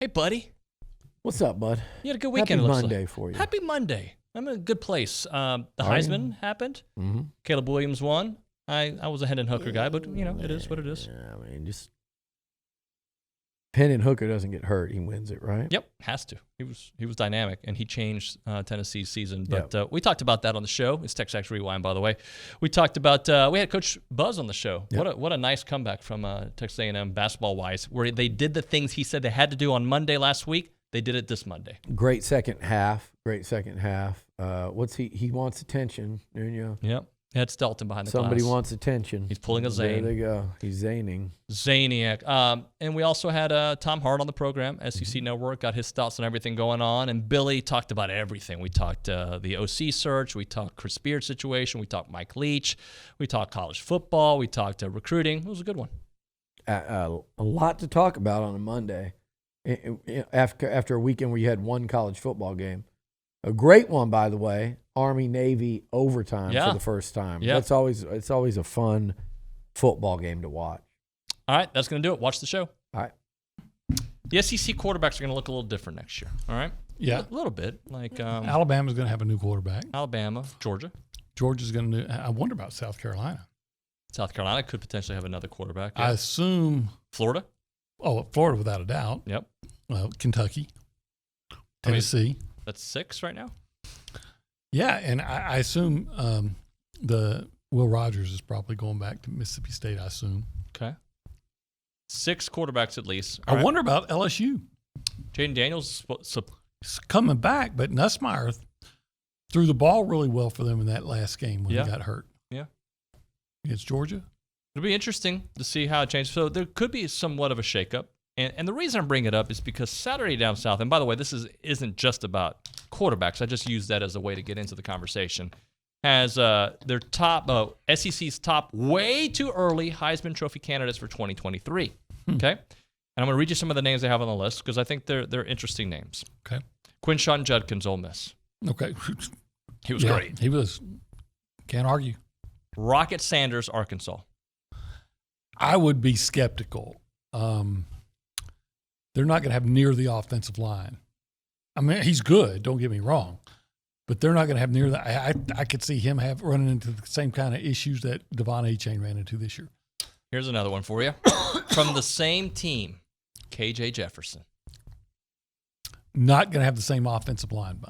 Hey, buddy. What's up, bud? You had a good weekend. Happy Monday for you. Happy Monday. I'm in a good place. The Heisman happened. Mm-hmm. Caleb Williams won. I was a Hendon Hooker guy, but, it is what it is. Yeah, I mean, just Hendon Hooker doesn't get hurt. He wins it, right? Yep, has to. He was dynamic, and he changed Tennessee's season. But we talked about that on the show. It's TexAgs Rewind, by the way. We talked about we had Coach Buzz on the show. Yep. What a nice comeback from Texas A&M basketball-wise, where they did the things he said they had to do on Monday last week. They did it this Monday. Great second half. What's he wants attention, Nuno. Yep. Had Stelton behind the Somebody glass. wants attention. He's pulling a Zane. There they go. He's zaning. Zaniac. And we also had Tom Hart on the program. SEC Network got his thoughts on everything going on. And Billy talked about everything. We talked the OC search. We talked Chris Beard's situation. We talked Mike Leach. We talked college football. We talked recruiting. It was a good one. A lot to talk about on a Monday. After a weekend where you had one college football game. A great one, by the way, Army-Navy overtime for the first time. Yeah. It's always a fun football game to watch. All right, that's going to do it. Watch the show. All right. The SEC quarterbacks are going to look a little different next year, all right? Yeah. A little bit. Like Alabama's going to have a new quarterback. Alabama, Georgia. Georgia's going to – I wonder about South Carolina. South Carolina could potentially have another quarterback. I assume – Florida? Oh, Florida without a doubt. Yep. Kentucky. Tennessee. That's 6 right now? Yeah, and I assume the Will Rogers is probably going back to Mississippi State, I assume. Okay. 6 quarterbacks at least. I wonder about LSU. Jaden Daniels He's coming back, but Nussmeier threw the ball really well for them in that last game when he got hurt. Yeah. Against Georgia. It'll be interesting to see how it changes. So there could be somewhat of a shakeup. And the reason I'm bringing it up is because Saturday Down South, and by the way, this isn't just about quarterbacks. I just use that as a way to get into the conversation. Has their top, SEC's top way too early Heisman Trophy candidates for 2023. Okay? And I'm going to read you some of the names they have on the list because I think they're interesting names. Okay. Quinshon Judkins, Ole Miss. Okay. He was great. He was. Can't argue. Rocket Sanders, Arkansas. I would be skeptical. They're not going to have near the offensive line. I mean, he's good, don't get me wrong, but they're not going to have near that. I could see him running into the same kind of issues that Devon A-Chain ran into this year. Here's another one for you. From the same team, KJ Jefferson. Not going to have the same offensive line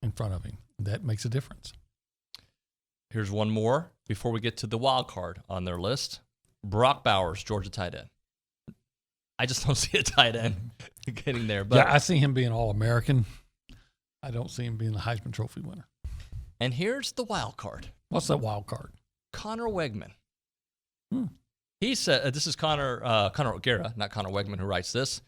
in front of him. That makes a difference. Here's one more before we get to the wild card on their list. Brock Bowers, Georgia tight end. I just don't see a tight end getting there. But yeah, I see him being All-American. I don't see him being the Heisman Trophy winner. And here's the wild card. What's that wild card? Connor Wegman. He said, this is Connor O'Gara, not Connor Wegman, who writes this.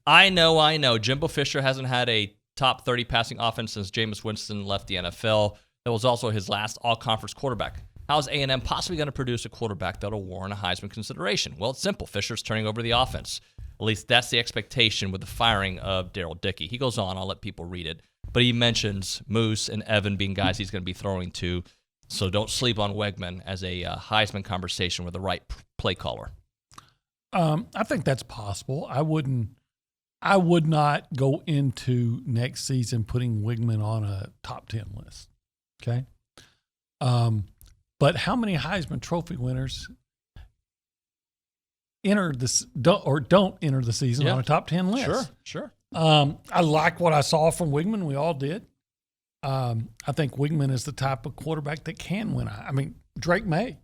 I know. Jimbo Fisher hasn't had a top 30 passing offense since Jameis Winston left the NFL. That was also his last all-conference quarterback. How's A&M possibly going to produce a quarterback that will warrant a Heisman consideration? Well, it's simple. Fisher's turning over the offense. At least that's the expectation with the firing of Darryl Dickey. He goes on. I'll let people read it. But he mentions Moose and Evan being guys he's going to be throwing to. So don't sleep on Wegman as a Heisman conversation with the right play caller. I think that's possible. I would not go into next season putting Wegman on a top 10 list. Okay? But how many Heisman Trophy winners don't enter the season on a top 10 list? Sure. I like what I saw from Wegman. We all did. I think Wegman is the type of quarterback that can win. I mean, Drake May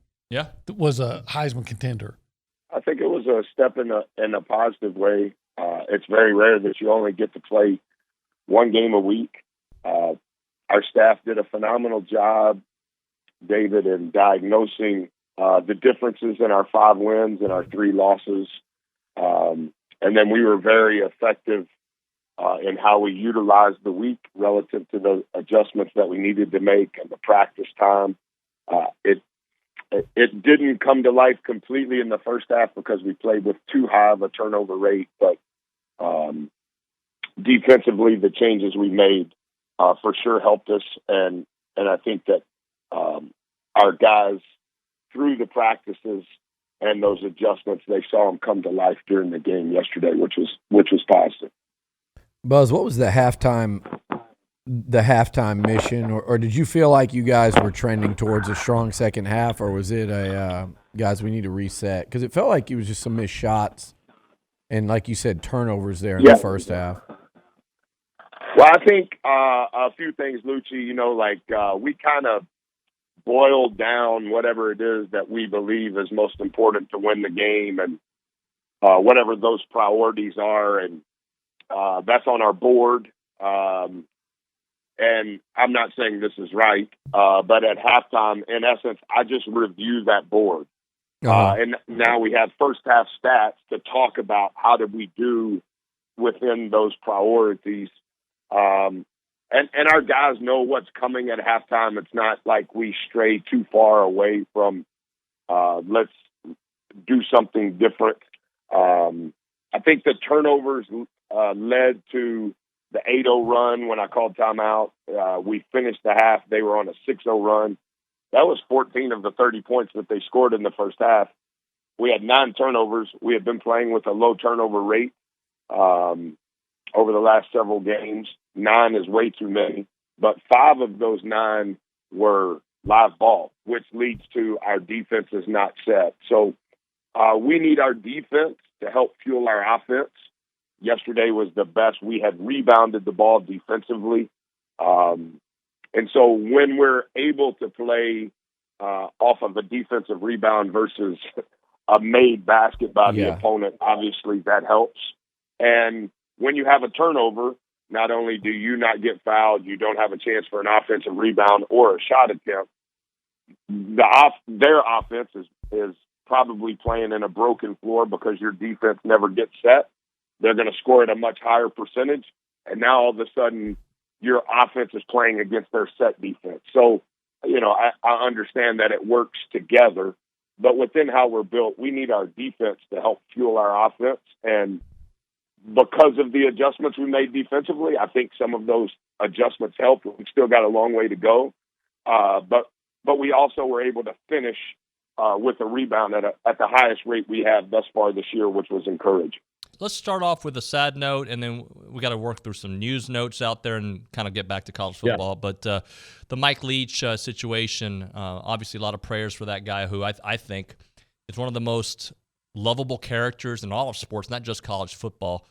was a Heisman contender. I think it was a step in a positive way. It's very rare that you only get to play one game a week. Our staff did a phenomenal job, David, in diagnosing the differences in our 5 wins and our 3 losses. And then we were very effective in how we utilized the week relative to the adjustments that we needed to make and the practice time. It didn't come to life completely in the first half because we played with too high of a turnover rate, but defensively, the changes we made for sure helped us. And I think that our guys, through the practices and those adjustments, they saw them come to life during the game yesterday, which was positive. Buzz, what was the halftime mission, or did you feel like you guys were trending towards a strong second half, or was it guys, we need to reset? Because it felt like it was just some missed shots and, like you said, turnovers there in the first half. Well, I think a few things, Liucci. We kind of boiled down whatever it is that we believe is most important to win the game, and whatever those priorities are, and that's on our board. And I'm not saying this is right, but at halftime, in essence, I just reviewed that board. And now we have first half stats to talk about how did we do within those priorities. And our guys know what's coming at halftime. It's not like we stray too far away from let's do something different. I think the turnovers led to the 8-0 run when I called timeout. We finished the half. They were on a 6-0 run. That was 14 of the 30 points that they scored in the first half. We had 9 turnovers. We had been playing with a low turnover rate over the last several games. 9 is way too many, but 5 of those 9 were live ball, which leads to our defense is not set. So we need our defense to help fuel our offense. Yesterday was the best. We had rebounded the ball defensively. And so when we're able to play off of a defensive rebound versus a made basket by the opponent, obviously that helps. And when you have a turnover, not only do you not get fouled, you don't have a chance for an offensive rebound or a shot attempt. Their offense is probably playing in a broken floor because your defense never gets set. They're going to score at a much higher percentage. And now all of a sudden your offense is playing against their set defense. So, I understand that it works together, but within how we're built, we need our defense to help fuel our offense. And because of the adjustments we made defensively, I think some of those adjustments helped. We've still got a long way to go. But we also were able to finish with a rebound at the highest rate we have thus far this year, which was encouraging. Let's start off with a sad note, and then we got to work through some news notes out there and kind of get back to college football. Yeah. But the Mike Leach situation, obviously a lot of prayers for that guy who I think is one of the most lovable characters in all of sports, not just college football.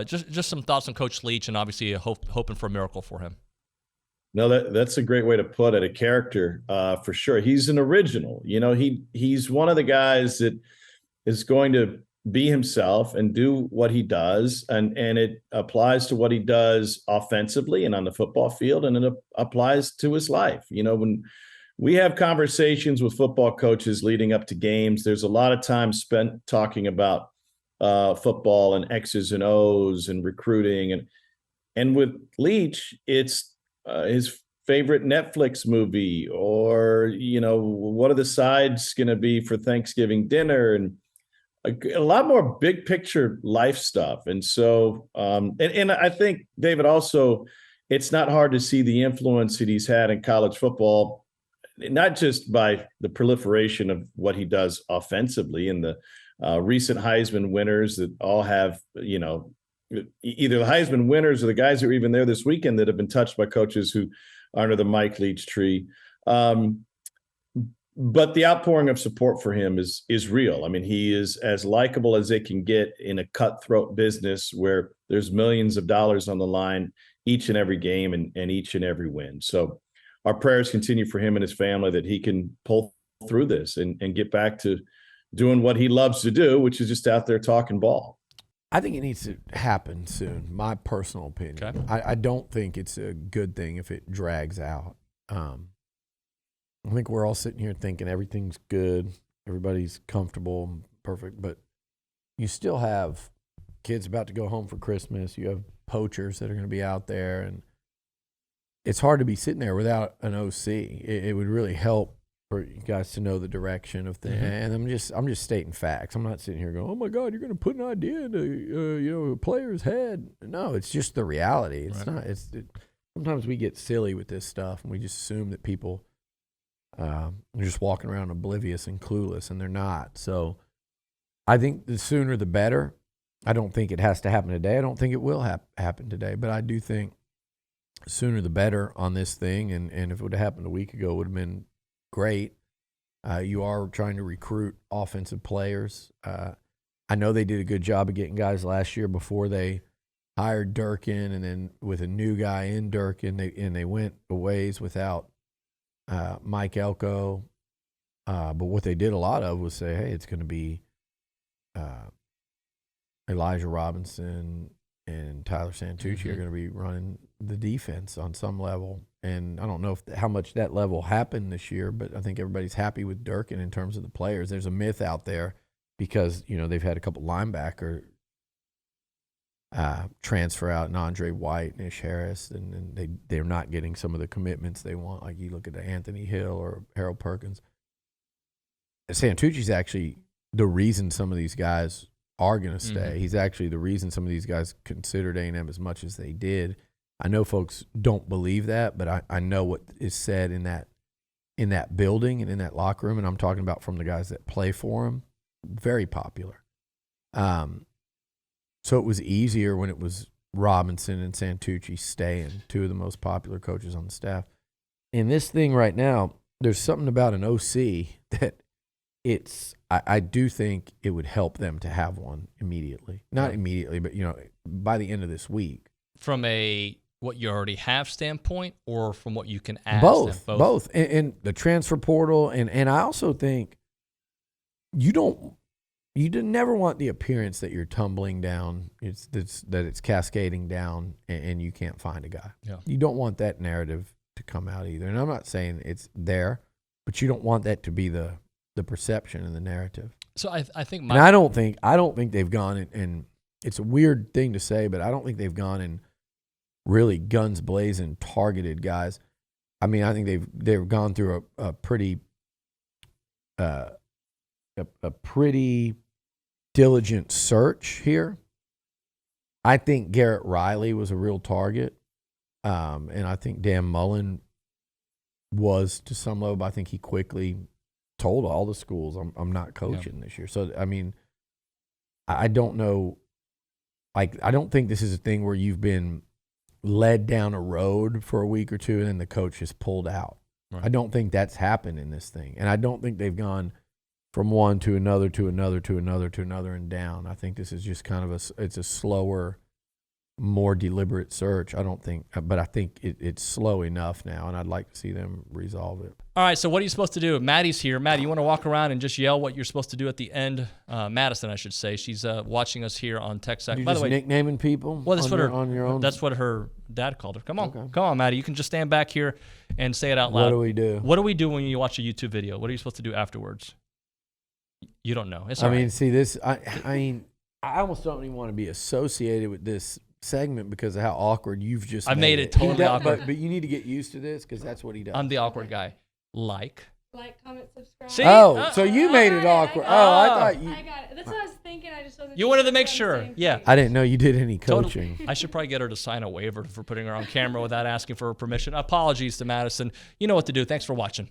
Just some thoughts on Coach Leach, and obviously hoping for a miracle for him. No, that's a great way to put it. A character, for sure. He's an original. He's one of the guys that is going to be himself and do what he does, and it applies to what he does offensively and on the football field, and it applies to his life. When we have conversations with football coaches leading up to games, there's a lot of time spent talking about football and X's and O's and recruiting, and with Leach, it's his favorite Netflix movie, or what are the sides going to be for Thanksgiving dinner, and a lot more big picture life stuff. And so, and I think, David, also, it's not hard to see the influence that he's had in college football, not just by the proliferation of what he does offensively and the recent Heisman winners that all have, either the Heisman winners or the guys that were even there this weekend that have been touched by coaches who are under the Mike Leach tree. But the outpouring of support for him is real. I mean, he is as likable as it can get in a cutthroat business where there's millions of dollars on the line each and every game and each and every win. So our prayers continue for him and his family that he can pull through this and get back to doing what he loves to do, which is just out there talking ball. I think it needs to happen soon, my personal opinion. Okay. I don't think it's a good thing if it drags out. I think we're all sitting here thinking everything's good, everybody's comfortable, perfect, but you still have kids about to go home for Christmas. You have poachers that are going to be out there, and it's hard to be sitting there without an OC. It would really help for you guys to know the direction of things. Mm-hmm. And I'm just stating facts. I'm not sitting here going, "Oh my God, you're going to put an idea into a player's head." No, it's just the reality. It's right. Not. Sometimes we get silly with this stuff, and we just assume that people. They're just walking around oblivious and clueless, and they're not. So I think the sooner the better. I don't think it has to happen today. I don't think it will happen today. But I do think sooner the better on this thing. And if it would have happened a week ago, it would have been great. You are trying to recruit offensive players. I know they did a good job of getting guys last year before they hired Durkin, and then with a new guy in Durkin, they went a ways without Mike Elko. But what they did a lot of was say, hey, it's going to be Elijah Robinson and Tyler Santucci are going to be running the defense on some level. And I don't know how much that level happened this year, but I think everybody's happy with Durkin in terms of the players. There's a myth out there because, they've had a couple linebacker transfer out, and Andre White and Ish Harris, and they're not getting some of the commitments they want. Like you look at Anthony Hill or Harold Perkins. Santucci's actually the reason some of these guys are going to stay. Mm-hmm. He's actually the reason some of these guys considered A&M as much as they did. I know folks don't believe that, but I know what is said in that building and in that locker room, and I'm talking about from the guys that play for him. Very popular. So it was easier when it was Robinson and Santucci staying, two of the most popular coaches on the staff. In this thing right now, there's something about an OC that I do think it would help them to have one immediately. Not immediately, but by the end of this week. From a what you already have standpoint, or from what you can add? Both. And the transfer portal, and I also think you never want the appearance that you're tumbling down. That it's cascading down, and you can't find a guy. Yeah. You don't want that narrative to come out either. And I'm not saying it's there, but you don't want that to be the perception and the narrative. So I think and I don't think they've gone and it's a weird thing to say, but I don't think they've gone and really guns blazing targeted guys. I mean, I think they've gone through a pretty diligent search here. I think Garrett Riley was a real target, and I think Dan Mullen was to some level. But I think he quickly told all the schools, I'm not coaching this year. So, I mean, I don't know. Like, I don't think this is a thing where you've been led down a road for a week or two and then the coach has pulled out. Right. I don't think that's happened in this thing. And I don't think they've gone from one to another to another to another to another and down. I think this is just kind of it's a slower, more deliberate search. But I think it's slow enough now, and I'd like to see them resolve it. All right, so what are you supposed to do? Maddie's here. Maddie, you want to walk around and just yell what you're supposed to do at the end? Madison, I should say. She's watching us here on TexAgs. By the way, nicknaming people on your own? That's what her dad called her. Come on, Maddie. You can just stand back here and say it out loud. What do we do? What do we do when you watch a YouTube video? What are you supposed to do afterwards? You don't know. It's all right. See this. I almost don't even want to be associated with this segment because of how awkward you've just made it totally awkward. But you need to get used to this because that's what he does. I'm the awkward guy. Like, comment, subscribe. See? So you made it awkward. I thought you. I got it. That's what I was thinking. I just wasn't. You wanted to make sure. Yeah. I didn't know you did any coaching. Totally. I should probably get her to sign a waiver for putting her on camera without asking for her permission. Apologies to Madison. You know what to do. Thanks for watching.